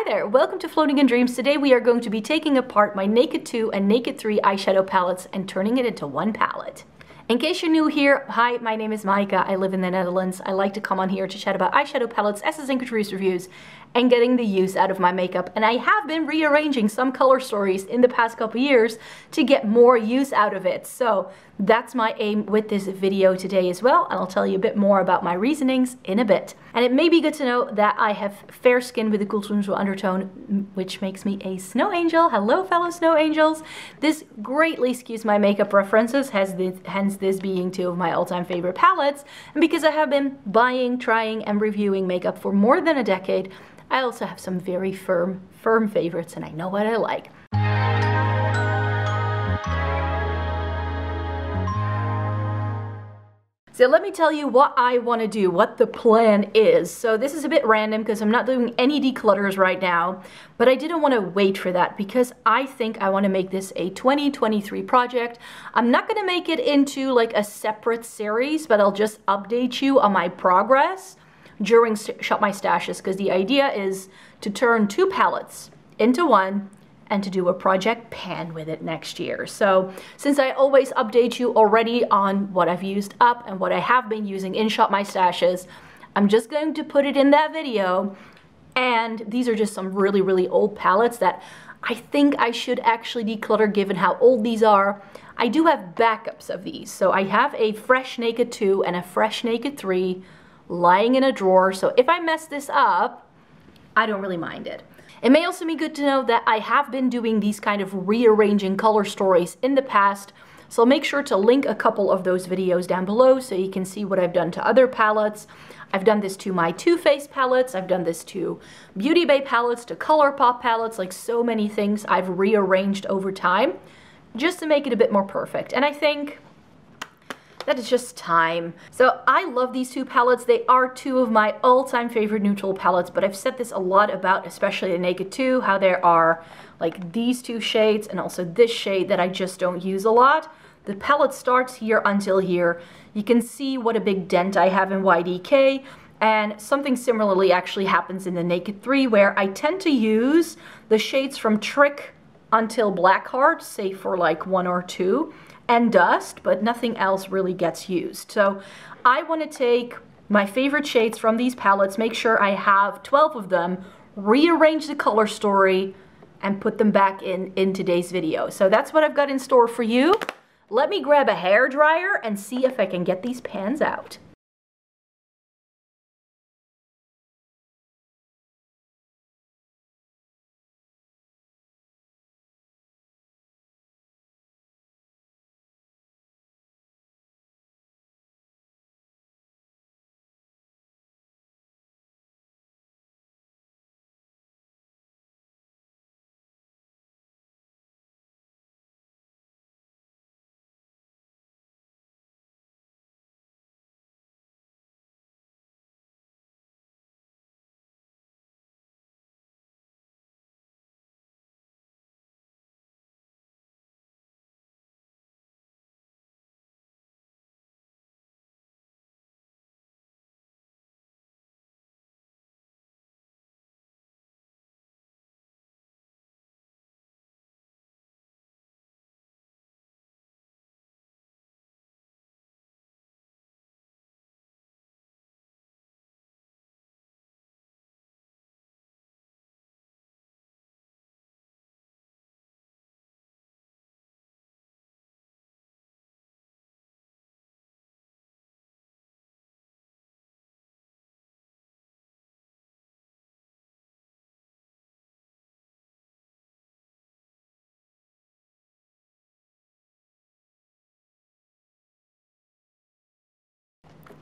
there, welcome to Floating in Dreams. Today we are going to be taking apart my Naked 2 and Naked 3 eyeshadow palettes and turning it into one palette. In case you're new here, hi, my name is Maaike. I live in the Netherlands. I like to come on here to chat about eyeshadow palettes, essence and couture reviews, and getting the use out of my makeup. And I have been rearranging some color stories in the past couple years to get more use out of it. So that's my aim with this video today as well. And I'll tell you a bit more about my reasonings in a bit. And it may be good to know that I have fair skin with a cool swimsuit undertone, which makes me a snow angel. Hello, fellow snow angels. This greatly skews my makeup preferences, hence this being two of my all-time favorite palettes. And because I have been buying, trying, and reviewing makeup for more than a decade, I also have some very firm favorites, and I know what I like. So let me tell you what I want to do, what the plan is. So this is a bit random because I'm not doing any declutters right now, but I didn't want to wait for that because I think I want to make this a 2023 project. I'm not going to make it into like a separate series, but I'll just update you on my progress during Shop My Stashes, because the idea is to turn two palettes into one and to do a project pan with it next year. So since I always update you already on what I've used up and what I have been using in Shop My Stashes, I'm just going to put it in that video. And these are just some really old palettes that I think I should actually declutter given how old these are. I do have backups of these. So I have a fresh Naked 2 and a fresh Naked 3 lying in a drawer, so if I mess this up, I don't really mind it. It may also be good to know that I have been doing these kind of rearranging color stories in the past, so I'll make sure to link a couple of those videos down below so you can see what I've done to other palettes. I've done this to my Too Faced palettes, I've done this to Beauty Bay palettes, to ColourPop palettes, like so many things I've rearranged over time just to make it a bit more perfect. And I think that is just time. So I love these two palettes. They are two of my all-time favorite neutral palettes, but I've said this a lot about, especially the Naked 2, how there are like these two shades and also this shade that I just don't use a lot. The palette starts here until here. You can see what a big dent I have in YDK, and something similarly actually happens in the Naked 3, where I tend to use the shades from Trick until Blackheart, say for like 1 or 2, and Dust, but nothing else really gets used. So I want to take my favorite shades from these palettes, make sure I have 12 of them, rearrange the color story, and put them back in today's video. So that's what I've got in store for you. Let me grab a hairdryer and see if I can get these pans out.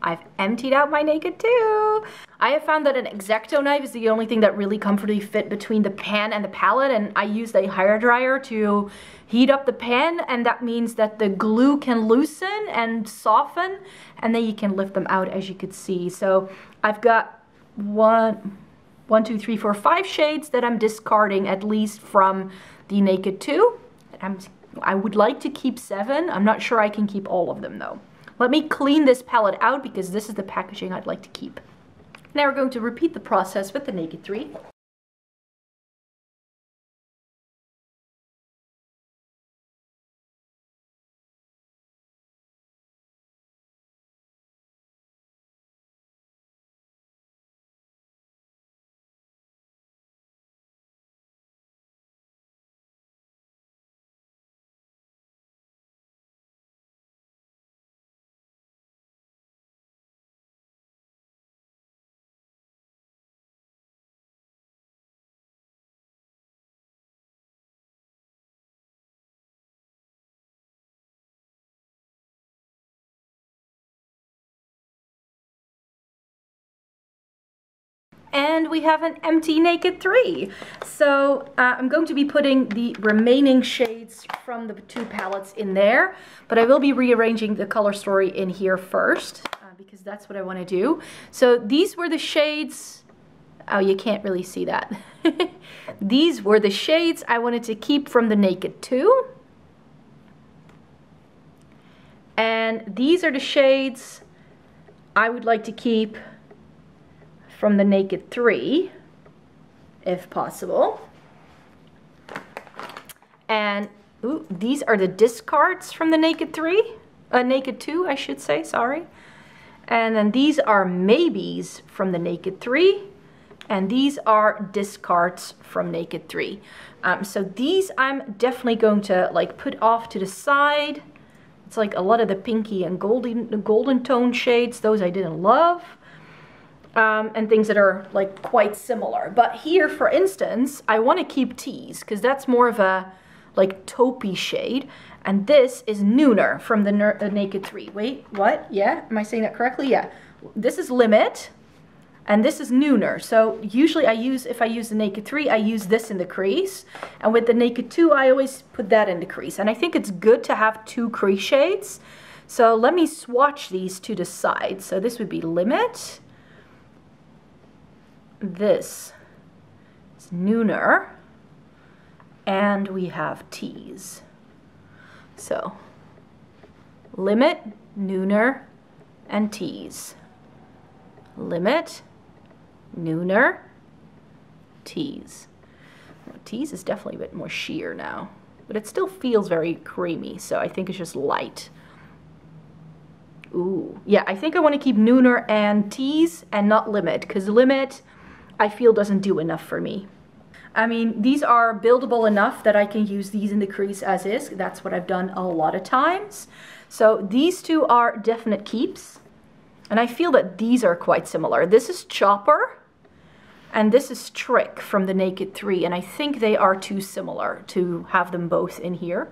I've emptied out my Naked 2. I have found that an X-Acto knife is the only thing that really comfortably fit between the pan and the palette, and I used a hairdryer to heat up the pan, and that means that the glue can loosen and soften, and then you can lift them out, as you could see. So I've got 1, 2, 3, 4, 5 shades that I'm discarding, at least from the Naked 2. I would like to keep 7. I'm not sure I can keep all of them though. Let me clean this palette out because this is the packaging I'd like to keep. Now we're going to repeat the process with the Naked 3. and we have an empty Naked 3. So I'm going to be putting the remaining shades from the two palettes in there, but I will be rearranging the color story in here first because that's what I want to do. So these were the shades. Oh, you can't really see that. These were the shades I wanted to keep from the Naked 2. And these are the shades I would like to keep from the Naked 3, if possible. And ooh, these are the discards from the Naked 2, I should say, sorry. And then these are maybes from the Naked 3. And these are discards from Naked 3. So these I'm definitely going to like put off to the side. It's like a lot of the pinky and golden tone shades. Those I didn't love. And things that are like quite similar. But here, for instance, I want to keep Tease because that's more of a like taupey shade. And this is Nooner from the Naked 3. Wait, what? Yeah, am I saying that correctly? Yeah. This is Limit. And this is Nooner. So usually if I use the Naked 3, I use this in the crease. And with the Naked 2, I always put that in the crease. And I think it's good to have two crease shades. So let me swatch these to the side. So this would be Limit. This is Nooner. And we have Tease. So Limit, Nooner, and Tease. Limit, Nooner, Tease. Tease is definitely a bit more sheer now, but it still feels very creamy, so I think it's just light. Ooh, yeah, I think I want to keep Nooner and Tease and not Limit, because Limit I feel doesn't do enough for me. I mean, these are buildable enough that I can use these in the crease as is. That's what I've done a lot of times. So these two are definite keeps. And I feel that these are quite similar. This is Chopper, and this is Trick from the Naked 3, and I think they are too similar to have them both in here.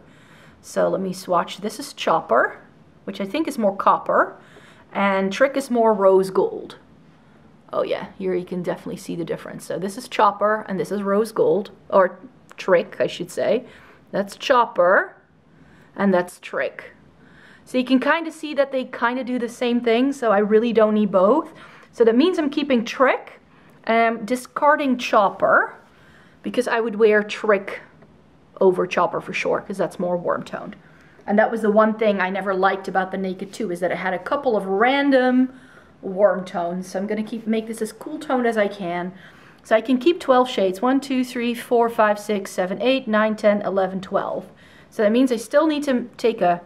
So let me swatch. This is Chopper, which I think is more copper, and Trick is more rose gold. Oh yeah, here you can definitely see the difference. So this is Chopper, and this is rose gold, or Trick, I should say. That's Chopper, and that's Trick. So you can kind of see that they kind of do the same thing, so I really don't need both. So that means I'm keeping Trick, and I'm discarding Chopper, because I would wear Trick over Chopper for sure, because that's more warm toned. And that was the one thing I never liked about the Naked 2, is that it had a couple of random warm tones. So I'm going to make this as cool toned as I can. So I can keep 12 shades. 1, 2, 3, 4, 5, 6, 7, 8, 9, 10, 11, 12. So that means I still need to take a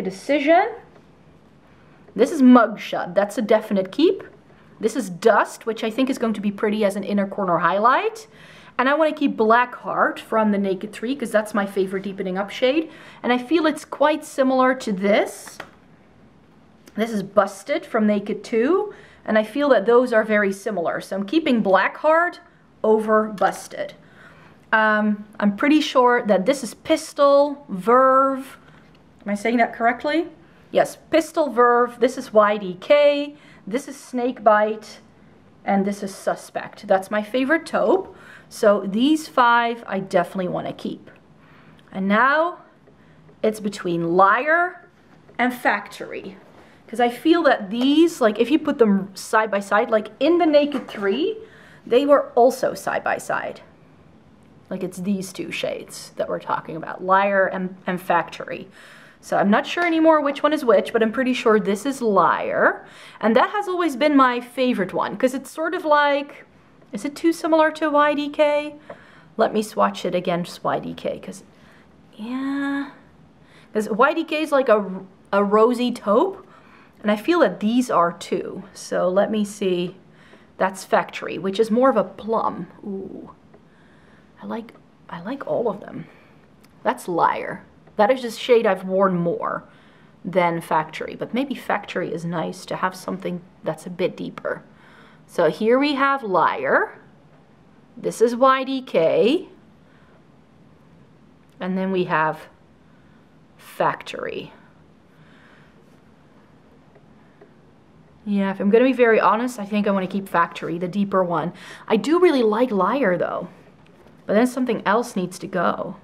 decision. This is Mugshot. That's a definite keep. This is Dust, which I think is going to be pretty as an inner corner highlight. And I want to keep Blackheart from the Naked 3 because that's my favorite deepening up shade. And I feel it's quite similar to this. This is Busted from Naked 2. And I feel that those are very similar. So I'm keeping Blackheart over Busted. I'm pretty sure that this is Pistol, Verve. Am I saying that correctly? Yes, Pistol, Verve. This is YDK. This is Snakebite. And this is Suspect. That's my favorite taupe. So these 5 I definitely want to keep. And now it's between Liar and Factory. Because I feel that these, like if you put them side by side, like in the Naked 3, they were also side by side. Like it's these two shades that we're talking about, Liar and Factory. So I'm not sure anymore which one is which, but I'm pretty sure this is Liar. And that has always been my favorite one, because it's sort of like, is it too similar to YDK? Let me swatch it against YDK, because, yeah. Because YDK is like a rosy taupe, and I feel that these are too. So let me see. That's Factory, which is more of a plum. Ooh. I like all of them. That's Liar. That is just shade I've worn more than Factory, but maybe Factory is nice to have something that's a bit deeper. So here we have Liar. This is YDK. And then we have Factory. Yeah, if I'm gonna be very honest, I think I want to keep Factory, the deeper one. I do really like Liar though, but then something else needs to go.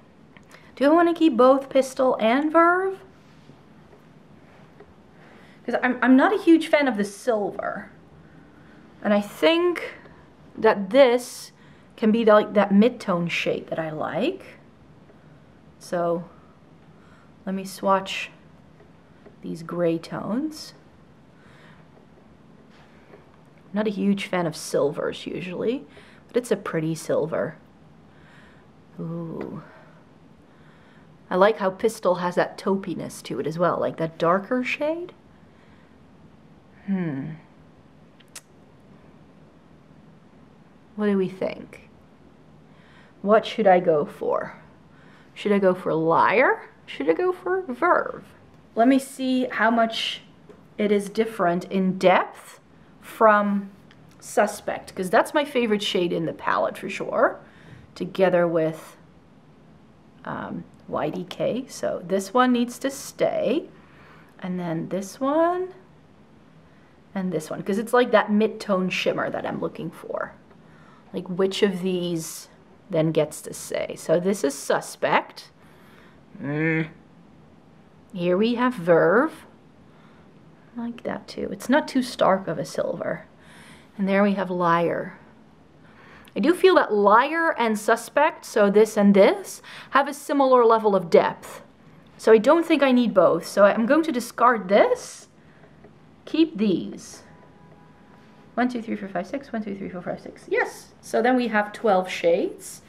Do I want to keep both Pistol and Verve? Because I'm not a huge fan of the silver. And I think that this can be like that mid-tone shade that I like. So let me swatch these gray tones. Not a huge fan of silvers usually, but it's a pretty silver. Ooh. I like how Pistol has that taupiness to it as well, like that darker shade. What do we think? What should I go for? Should I go for Liar? Should I go for Verve? Let me see how much it is different in depth from Suspect, because that's my favorite shade in the palette for sure, together with YDK. So this one needs to stay, and then this one, and this one, because it's like that mid-tone shimmer that I'm looking for. Like which of these then gets to stay. So this is Suspect. Here we have Verve. I like that too. It's not too stark of a silver. And there we have Liar. I do feel that Liar and Suspect, so this and this, have a similar level of depth. So I don't think I need both. So I'm going to discard this, keep these. 1, 2, 3, 4, 5, 6. 1, 2, 3, 4, 5, 6. Yes. So then we have 12 shades.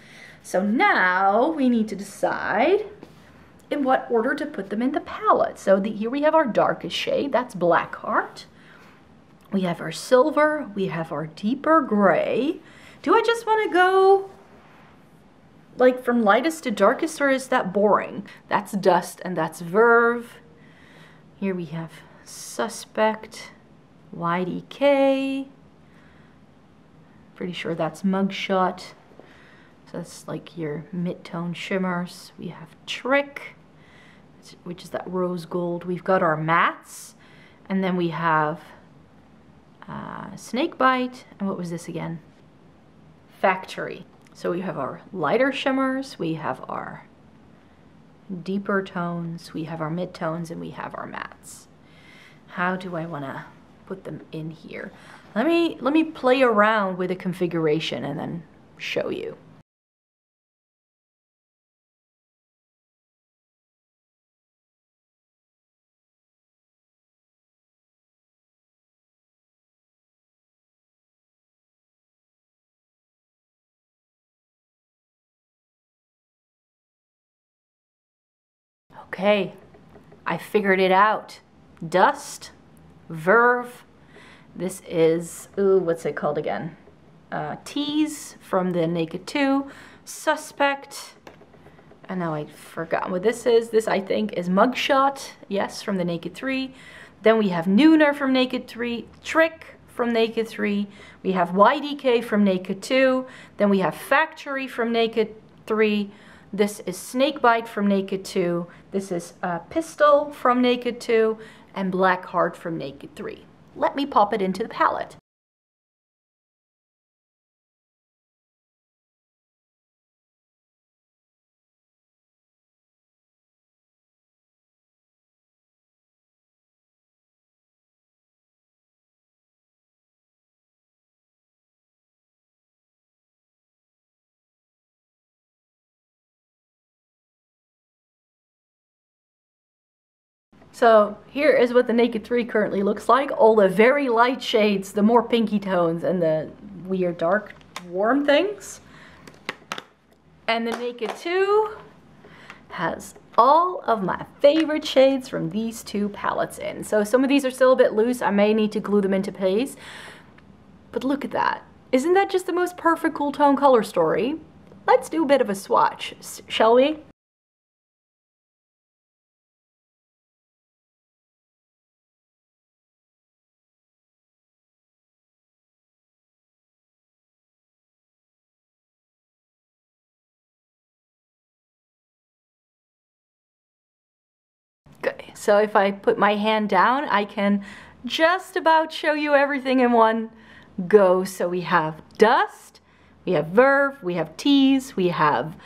So now we need to decide in what order to put them in the palette. So here we have our darkest shade. That's Blackheart. We have our silver. We have our deeper gray. Do I just want to go like from lightest to darkest, or is that boring? That's Dust and that's Verve. Here we have Suspect. YDK, pretty sure that's Mugshot, so that's like your mid-tone shimmers. We have Trick, which is that rose gold. We've got our mattes, and then we have Snakebite, and what was this again? Factory. So we have our lighter shimmers, we have our deeper tones, we have our mid-tones, and we have our mattes. How do I want to put them in here? Let me play around with the configuration and then show you. Okay, I figured it out. Dust, Verve. This is, ooh, what's it called again? Tease from the Naked 2, Suspect, and now I forgot what this is. This I think is Mugshot, yes, from the Naked 3. Then we have Nooner from Naked 3, Trick from Naked 3, we have YDK from Naked 2, then we have Factory from Naked 3, this is Snakebite from Naked 2, this is Pistol from Naked 2, and Blackheart from Naked 3. Let me pop it into the palette. So here is what the Naked 3 currently looks like. All the very light shades, the more pinky tones, and the weird dark warm things. And the Naked 2 has all of my favorite shades from these two palettes in. So some of these are still a bit loose. I may need to glue them into place. But look at that. Isn't that just the most perfect cool tone color story? Let's do a bit of a swatch, shall we? Okay, so if I put my hand down, I can just about show you everything in one go. So we have Dust, we have Verve, we have Tease, we have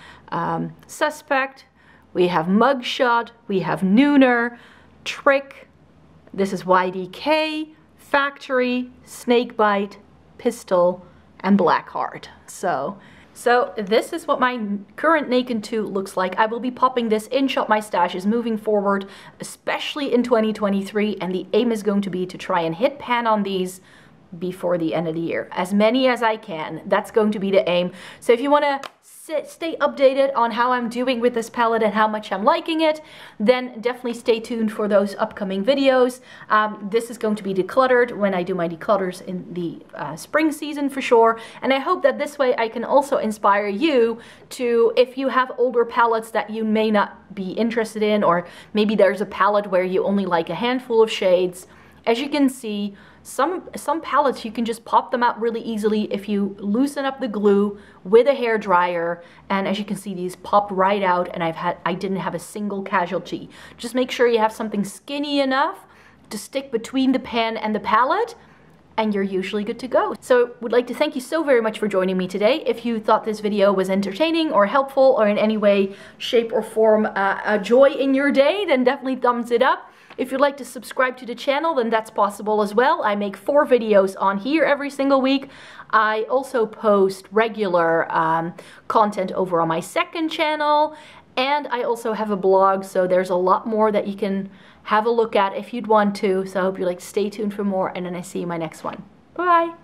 Suspect, we have Mugshot, we have Nooner, Trick, this is YDK, Factory, Snakebite, Pistol, and Blackheart. So this is what my current Naked 2 looks like. I will be popping this in Shop My Stashes moving forward, especially in 2023, and the aim is going to be to try and hit pan on these before the end of the year. As many as I can. That's going to be the aim. So if you want to stay updated on how I'm doing with this palette and how much I'm liking it, then definitely stay tuned for those upcoming videos. This is going to be decluttered when I do my declutters in the spring season for sure, and I hope that this way I can also inspire you to, if you have older palettes that you may not be interested in, or maybe there's a palette where you only like a handful of shades. As you can see, some palettes you can just pop them out really easily if you loosen up the glue with a hair dryer, and as you can see, these popped right out, and I didn't have a single casualty. Just make sure you have something skinny enough to stick between the pan and the palette, and you're usually good to go. So would like to thank you so very much for joining me today. If you thought this video was entertaining or helpful or in any way, shape or form a joy in your day, then definitely thumbs it up. If you'd like to subscribe to the channel, then that's possible as well. I make 4 videos on here every single week. I also post regular content over on my second channel, and I also have a blog, so there's a lot more that you can have a look at if you'd want to. So I hope you stay tuned for more, and then I see you in my next one. Bye!